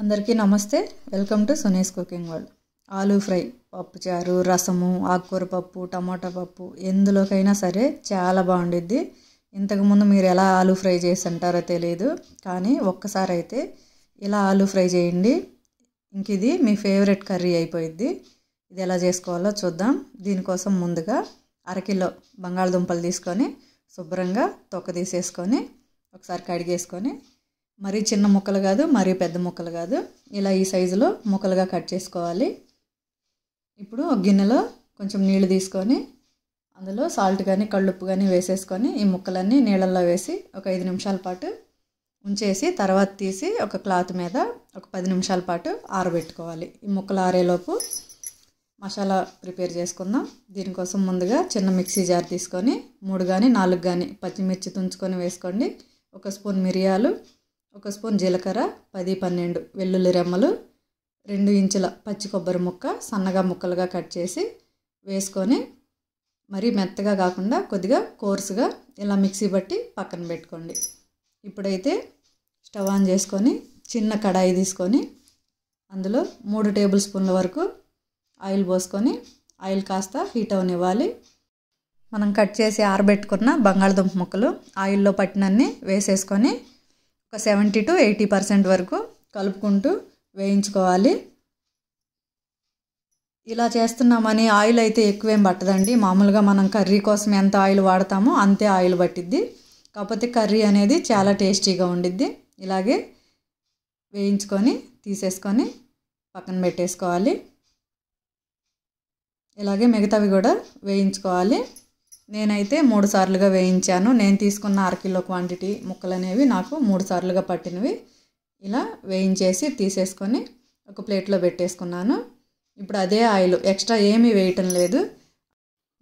అందరికీ నమస్తే. Welcome to Suni's cooking world. Aloo fry, పప్పుచారు, రసము, ఆకుకూర పప్పు, టమాటా పప్పు ఎందులోకైనా సరే చాలా బాగుండిద్ది. ఇంతకుముందు మీరు ఎలా ఆలూ ఫ్రై చేసి ఉంటారో తెలియదు, కానీ ఒక్కసారి అయితే ఇలా ఆలూ ఫ్రై చేయండి. ఇంక ఇది మీ ఫేవరెట్ కర్రీ అయిపోయిద్ది. ఇది ఎలా చేసుకోవాలో చూద్దాం. దీనికోసం ముందుగా అరకిలో బంగాళదుంపలు తీసుకొని శుభ్రంగా తొక్క తీసేసుకొని ఒకసారి కడిగేసుకొని, మరీ చిన్న ముక్కలు కాదు, మరీ పెద్ద ముక్కలు కాదు, ఇలా ఈ సైజులో ముక్కలుగా కట్ చేసుకోవాలి. ఇప్పుడు ఒక గిన్నెలో కొంచెం నీళ్లు తీసుకొని అందులో సాల్ట్ కానీ కళ్ళుప్పు కానీ వేసేసుకొని ఈ ముక్కలన్నీ నీళ్ళల్లో వేసి ఒక 5 నిమిషాల పాటు ఉంచేసి తర్వాత తీసి ఒక క్లాత్ మీద ఒక 10 నిమిషాల పాటు ఆరబెట్టుకోవాలి. ఈ ముక్కలు ఆరేలోపు మసాలా ప్రిపేర్ చేసుకుందాం. దీనికోసం ముందుగా చిన్న మిక్సీ జార్ తీసుకొని 3 కానీ 4 కానీ పచ్చిమిర్చి తుంచుకొని వేసుకోండి. 1 స్పూన్ మిరియాలు, 1 స్పూన్ జీలకర్ర, 10-12 వెల్లుల్లి రెమ్మలు, 2 ఇంచుల పచ్చి కొబ్బరి ముక్క సన్నగా ముక్కలుగా కట్ చేసి వేసుకొని, మరీ మెత్తగా కాకుండా కొద్దిగా కోర్సుగా ఇలా మిక్సీ బట్టి పక్కన పెట్టుకోండి. ఇప్పుడైతే స్టవ్ ఆన్ చేసుకొని చిన్న కడాయి తీసుకొని అందులో 3 టేబుల్ స్పూన్ల వరకు ఆయిల్ పోసుకొని ఆయిల్ కాస్త హీట్ అవనివ్వాలి. మనం కట్ చేసి ఆరబెట్టుకున్న బంగాళదుంప ముక్కలు ఆయిల్లో పట్టినన్ని వేసేసుకొని ఒక 70 to 80% వరకు కలుపుకుంటూ వేయించుకోవాలి. ఇలా చేస్తున్నామని ఆయిల్ అయితే ఎక్కువేం పట్టదండి. మామూలుగా మనం కర్రీ కోసం ఎంత ఆయిల్ వాడతామో అంతే ఆయిల్ పట్టిద్ది. కాకపోతే కర్రీ అనేది చాలా టేస్టీగా ఉండిద్ది. ఇలాగే వేయించుకొని తీసేసుకొని పక్కన పెట్టేసుకోవాలి. ఇలాగే మిగతావి కూడా వేయించుకోవాలి. నేనైతే 3 సార్లుగా వేయించాను. నేను తీసుకున్న అరకిలో క్వాంటిటీ ముక్కలు అనేవి నాకు 3 సార్లుగా పట్టినవి. ఇలా వేయించేసి తీసేసుకొని ఒక ప్లేట్లో పెట్టేసుకున్నాను. ఇప్పుడు అదే ఆయిల్ ఎక్స్ట్రా ఏమీ వేయటం లేదు.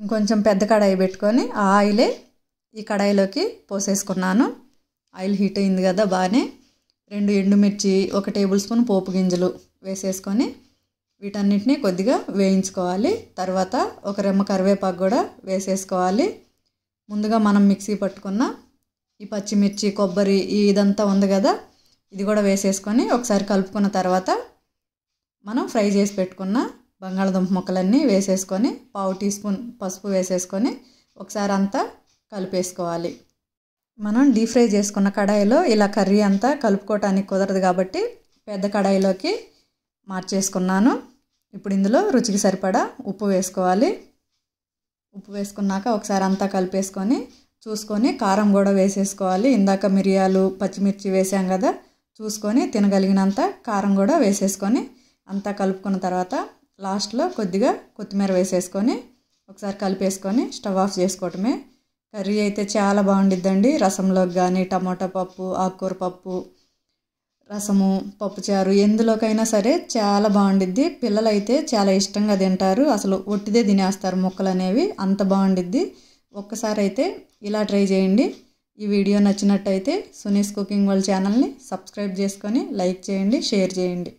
ఇంకొంచెం పెద్ద కడాయి పెట్టుకొని ఆ ఆయిలే ఈ కడాయిలోకి పోసేసుకున్నాను. ఆయిల్ హీట్ అయింది కదా బాగానే. 2 ఎండుమిర్చి, 1 టేబుల్ స్పూన్ పోపు గింజలు వేసేసుకొని వీటన్నిటిని కొద్దిగా వేయించుకోవాలి. తర్వాత 1 రెమ్మ కరివేపాకు కూడా వేసేసుకోవాలి. ముందుగా మనం మిక్సీ పట్టుకున్న ఈ పచ్చిమిర్చి, కొబ్బరి ఇదంతా ఉంది కదా, ఇది కూడా వేసేసుకొని ఒకసారి కలుపుకున్న తర్వాత మనం ఫ్రై చేసి పెట్టుకున్న బంగాళదుంప ముక్కలన్నీ వేసేసుకొని 1/2 టీ స్పూన్ పసుపు వేసేసుకొని ఒకసారి అంతా కలిపేసుకోవాలి. మనం డీప్ ఫ్రై చేసుకున్న కడాయిలో ఇలా కర్రీ అంతా కలుపుకోవటానికి కుదరదు కాబట్టి పెద్ద కడాయిలోకి మార్చేసుకున్నాను. ఇప్పుడు ఇందులో రుచికి సరిపడా ఉప్పు వేసుకోవాలి. ఉప్పు వేసుకున్నాక ఒకసారి అంతా కలిపేసుకొని చూసుకొని కారం కూడా వేసేసుకోవాలి. ఇందాక మిరియాలు, పచ్చిమిర్చి వేసాం కదా, చూసుకొని తినగలిగినంత కారం కూడా వేసేసుకొని అంతా కలుపుకున్న తర్వాత లాస్ట్లో కొద్దిగా కొత్తిమీర వేసేసుకొని ఒకసారి కలిపేసుకొని స్టవ్ ఆఫ్ చేసుకోవటమే. కర్రీ అయితే చాలా బాగుండిద్దండి. రసంలోకి కానీ, టమాటా పప్పు, ఆకుకూర పప్పు, రసము, పప్పుచారు ఎందులోకైనా సరే చాలా బాగుండిద్ది. పిల్లలు అయితే చాలా ఇష్టంగా తింటారు. అసలు ఒట్టిదే తినేస్తారు ముక్కలు అనేవి, అంత బాగుండిద్ది. ఒక్కసారి అయితే ఇలా ట్రై చేయండి. ఈ వీడియో నచ్చినట్టయితే సునీస్ కుకింగ్ వరల్డ్ ఛానల్ని సబ్స్క్రైబ్ చేసుకొని లైక్ చేయండి, షేర్ చేయండి.